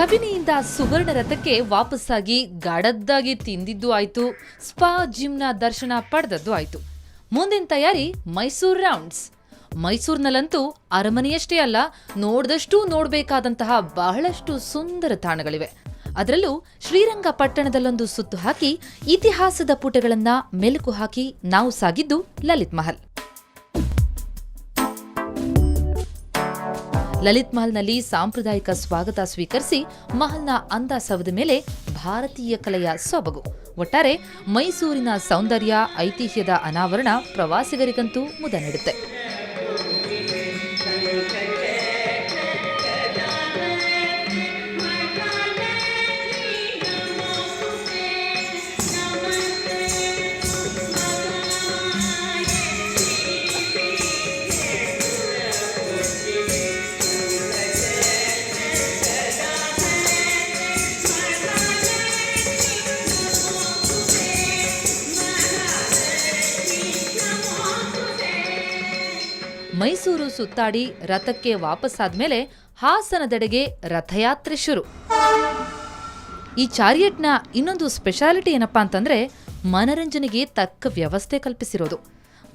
ಕಬಿನಿಯಿಂದ ಸುವರ್ಣ ರಥಕ್ಕೆ ವಾಪಸ್ಸಾಗಿ ಗಡದ್ದಾಗಿ ತಿಂದಿದ್ದು ಆಯ್ತು, ಸ್ಪಾ ಜಿಮ್ನ ದರ್ಶನ ಪಡೆದದ್ದು ಆಯ್ತು. ಮುಂದಿನ ತಯಾರಿ ಮೈಸೂರು ರೌಂಡ್ಸ್. ಮೈಸೂರಿನಲ್ಲಂತೂ ಅರಮನೆಯಷ್ಟೇ ಅಲ್ಲ, ನೋಡ್ದಷ್ಟು ನೋಡಬೇಕಾದಂತಹ ಬಹಳಷ್ಟು ಸುಂದರ ತಾಣಗಳಿವೆ. ಅದರಲ್ಲೂ ಶ್ರೀರಂಗಪಟ್ಟಣದಲ್ಲೊಂದು ಸುತ್ತು ಹಾಕಿ ಇತಿಹಾಸದ ಪುಟಗಳನ್ನ ಮೆಲುಕು ಹಾಕಿ ನಾವು ಸಾಗಿದ್ದು ಲಲಿತ್ ಮಹಲ್. ಲಲಿತ್ ಮಹಲ್ನಲ್ಲಿ ಸಾಂಪ್ರದಾಯಿಕ ಸ್ವಾಗತ ಸ್ವೀಕರಿಸಿ ಮಹಲ್ನ ಅಂದ ಸವದ ಮೇಲೆ ಭಾರತೀಯ ಕಲೆಯ ಸೊಬಗು. ಒಟ್ಟಾರೆ ಮೈಸೂರಿನ ಸೌಂದರ್ಯ, ಐತಿಹ್ಯದ ಅನಾವರಣ ಪ್ರವಾಸಿಗರಿಗಂತೂ ಮುದ ನೀಡುತ್ತೆ. ಮೈಸೂರು ಸುತ್ತಾಡಿ ರಥಕ್ಕೆ ವಾಪಸ್ಸಾದ್ಮೇಲೆ ಹಾಸನದೆಡೆಗೆ ರಥಯಾತ್ರೆ ಶುರು. ಈ ಚಾರಿಯಟ್ನ ಇನ್ನೊಂದು ಸ್ಪೆಷಾಲಿಟಿ ಏನಪ್ಪಾ ಅಂತಂದ್ರೆ ಮನರಂಜನೆಗೆ ತಕ್ಕ ವ್ಯವಸ್ಥೆ ಕಲ್ಪಿಸಿರೋದು.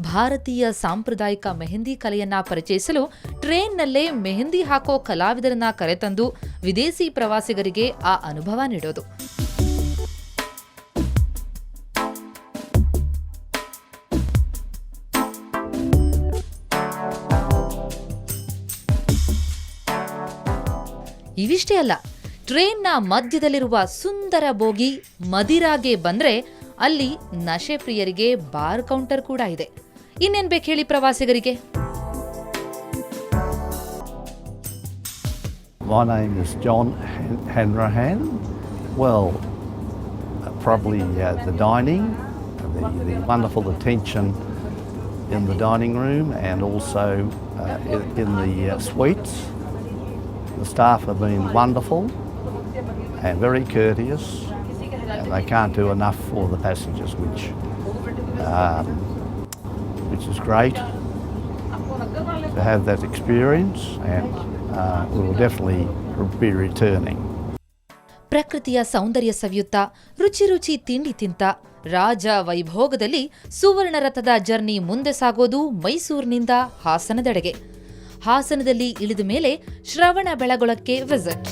ಭಾರತೀಯ ಸಾಂಪ್ರದಾಯಿಕ ಮೆಹಂದಿ ಕಲೆಯನ್ನ ಪರಿಚಯಿಸಲು ಟ್ರೇನ್ನಲ್ಲೇ ಮೆಹಂದಿ ಹಾಕೋ ಕಲಾವಿದರನ್ನ ಕರೆತಂದು ವಿದೇಶಿ ಪ್ರವಾಸಿಗರಿಗೆ ಆ ಅನುಭವ ನೀಡೋದು. ಇವಿಷ್ಟೇ ಅಲ್ಲ, ಟ್ರೇನ್ನ ಮಧ್ಯದಲ್ಲಿರುವ ಸುಂದರ ಬೋಗಿ ಮದಿರಾಗೆ ಬಂದ್ರೆ ಅಲ್ಲಿ ನಶೆ ಪ್ರಿಯರಿಗೆ ಬಾರ್ ಕೌಂಟರ್ ಕೂಡ ಇದೆ. ಇನ್ನೇನ್ ಬೇಕು ಹೇಳಿ ಪ್ರವಾಸಿಗರಿಗೆ. My name is John Hanrahan. Well, probably the dining, the wonderful attention in the dining room and also in the suites. The staff have been wonderful and very courteous, and they can't do enough for the passengers, which is great to have that experience, and we will definitely be returning. ಪ್ರಕೃತಿಯ ಸೌಂದರ್ಯ ಸವಿಯುತ್ತಾ ರುಚಿ ರುಚಿ ತಿಂಡಿ ತಿಂತ ರಾಜ ವೈಭೋಗದಲ್ಲಿ ಸುವರ್ಣ ರಥದ journey ಮುಂದೆ ಸಾಗೋದು ಮೈಸೂರಿನಿಂದ ಹಾಸನದೆಡೆಗೆ. ಹಾಸನದಲ್ಲಿ ಇಳಿದ ಮೇಲೆ ಶ್ರವಣ ಬೆಳಗೊಳಕ್ಕೆ ವಿಸಿಟ್.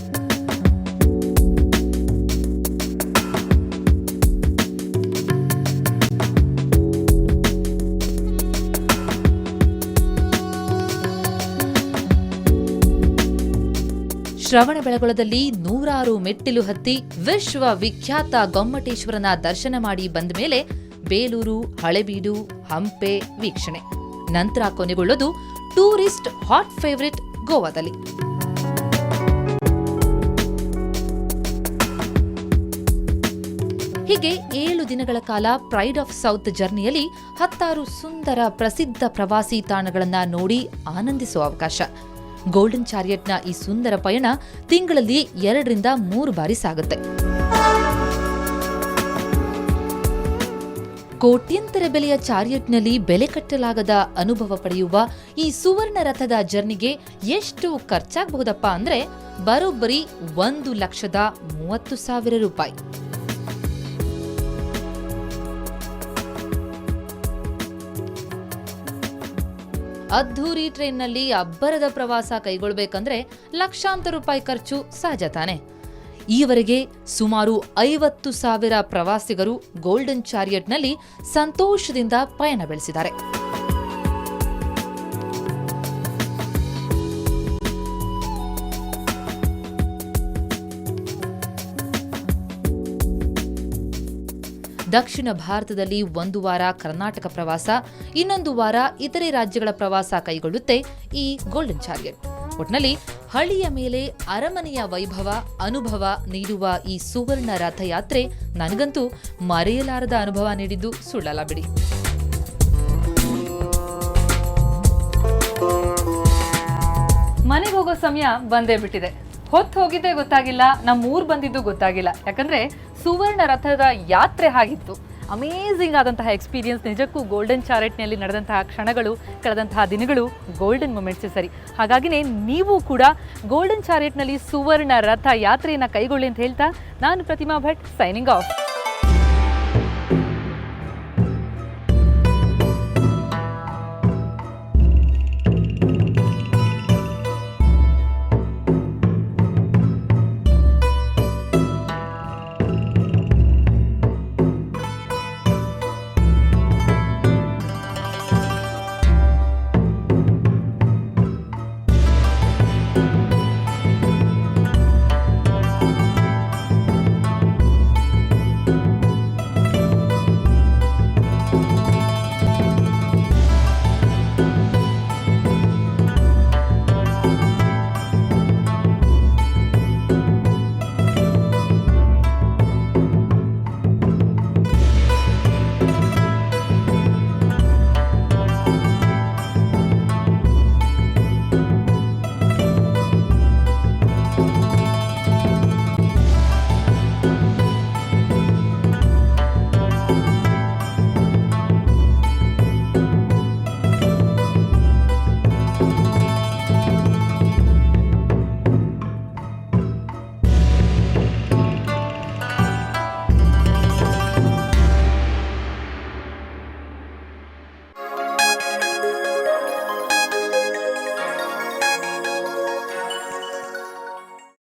ಶ್ರವಣ ಬೆಳಗೊಳದಲ್ಲಿ 100 ಮೆಟ್ಟಿಲು ಹತ್ತಿ ವಿಶ್ವ ವಿಖ್ಯಾತ ಗೊಮ್ಮಟೇಶ್ವರನ ದರ್ಶನ ಮಾಡಿ ಬಂದ ಮೇಲೆ ಬೇಲೂರು, ಹಳೆಬೀಡು, ಹಂಪೆ ವೀಕ್ಷಣೆ. ನಂತರ ಕೊನೆಗೊಳ್ಳೋದು ಟೂರಿಸ್ಟ್ ಹಾಟ್ ಫೇವರಿಟ್ ಗೋವಾದಲ್ಲಿ. ಹೀಗೆ 7 ದಿನಗಳ ಕಾಲ ಪ್ರೈಡ್ ಆಫ್ ಸೌತ್ ಜರ್ನಿಯಲ್ಲಿ 10 ಸುಂದರ ಪ್ರಸಿದ್ಧ ಪ್ರವಾಸಿ ತಾಣಗಳನ್ನ ನೋಡಿ ಆನಂದಿಸುವ ಅವಕಾಶ. ಗೋಲ್ಡನ್ ಚಾರಿಯಟ್ನ ಈ ಸುಂದರ ಪಯಣ ತಿಂಗಳಲ್ಲಿ 2 ರಿಂದ 3 ಬಾರಿ ಸಾಗುತ್ತೆ. ಕೋಟ್ಯಂತರ ಬೆಲೆಯ ಚಾರಿಯಟ್ನಲ್ಲಿ ಬೆಲೆ ಕಟ್ಟಲಾಗದ ಅನುಭವ ಪಡೆಯುವ ಈ ಸುವರ್ಣ ರಥದ ಜರ್ನಿಗೆ ಎಷ್ಟು ಖರ್ಚಾಗಬಹುದಪ್ಪ ಅಂದ್ರೆ ಬರೋಬ್ಬರಿ 1,30,000 ರೂಪಾಯಿ. ಅದ್ಧೂರಿ ಟ್ರೈನ್ನಲ್ಲಿ ಅಬ್ಬರದ ಪ್ರವಾಸ ಕೈಗೊಳ್ಳಬೇಕಂದ್ರೆ ಲಕ್ಷಾಂತರ ರೂಪಾಯಿ ಖರ್ಚು ಸಹಜ ತಾನೆ. ಈವರೆಗೆ ಸುಮಾರು 50,000 ಪ್ರವಾಸಿಗರು ಗೋಲ್ಡನ್ ಚಾರಿಯಟ್ನಲ್ಲಿ ಸಂತೋಷದಿಂದ ಪಯಣ ಬೆಳೆಸಿದ್ದಾರೆ. ದಕ್ಷಿಣ ಭಾರತದಲ್ಲಿ 1 ವಾರ ಕರ್ನಾಟಕ ಪ್ರವಾಸ, ಇನ್ನೊಂದು ವಾರ ಇತರೆ ರಾಜ್ಯಗಳ ಪ್ರವಾಸ ಕೈಗೊಳ್ಳುತ್ತೆ ಈ ಗೋಲ್ಡನ್ ಚಾರಿಯಟ್. ಒಟ್ನಲ್ಲಿ ಹಳಿಯ ಮೇಲೆ ಅರಮನೆಯ ವೈಭವ ಅನುಭವ ನೀಡುವ ಈ ಸುವರ್ಣ ರಥಯಾತ್ರೆ ನನಗಂತೂ ಮರೆಯಲಾರದ ಅನುಭವ ನೀಡಿದ್ದು ಸುಳ್ಳಲ್ಲ ಬಿಡಿ. ಮನೆಗೆ ಹೋಗೋ ಸಮಯ ಬಂದೇ ಬಿಟ್ಟಿದೆ. ಹೊತ್ತು ಹೋಗಿದ್ದೇ ಗೊತ್ತಾಗಿಲ್ಲ, ನಮ್ಮ ಊರು ಬಂದಿದ್ದು ಗೊತ್ತಾಗಿಲ್ಲ. ಯಾಕಂದ್ರೆ ಸುವರ್ಣ ರಥದ ಯಾತ್ರೆ ಆಗಿತ್ತು. ಅಮೇಝಿಂಗ್ ಆದಂತಹ ಎಕ್ಸ್ಪೀರಿಯನ್ಸ್. ನಿಜಕ್ಕೂ ಗೋಲ್ಡನ್ ಚಾರೆಟ್ನಲ್ಲಿ ನಡೆದಂತಹ ಕ್ಷಣಗಳು, ಕಳೆದಂತಹ ದಿನಗಳು ಗೋಲ್ಡನ್ ಮೊಮೆಂಟ್ಸೇ ಸರಿ. ಹಾಗಾಗಿನೇ ನೀವು ಕೂಡ ಗೋಲ್ಡನ್ ಚಾರೆಟ್ನಲ್ಲಿ ಸುವರ್ಣ ರಥ ಯಾತ್ರೆಯನ್ನು ಕೈಗೊಳ್ಳಿ ಅಂತ ಹೇಳ್ತಾ ನಾನು ಪ್ರತಿಮಾ ಭಟ್ ಸೈನಿಂಗ್ ಆಫ್.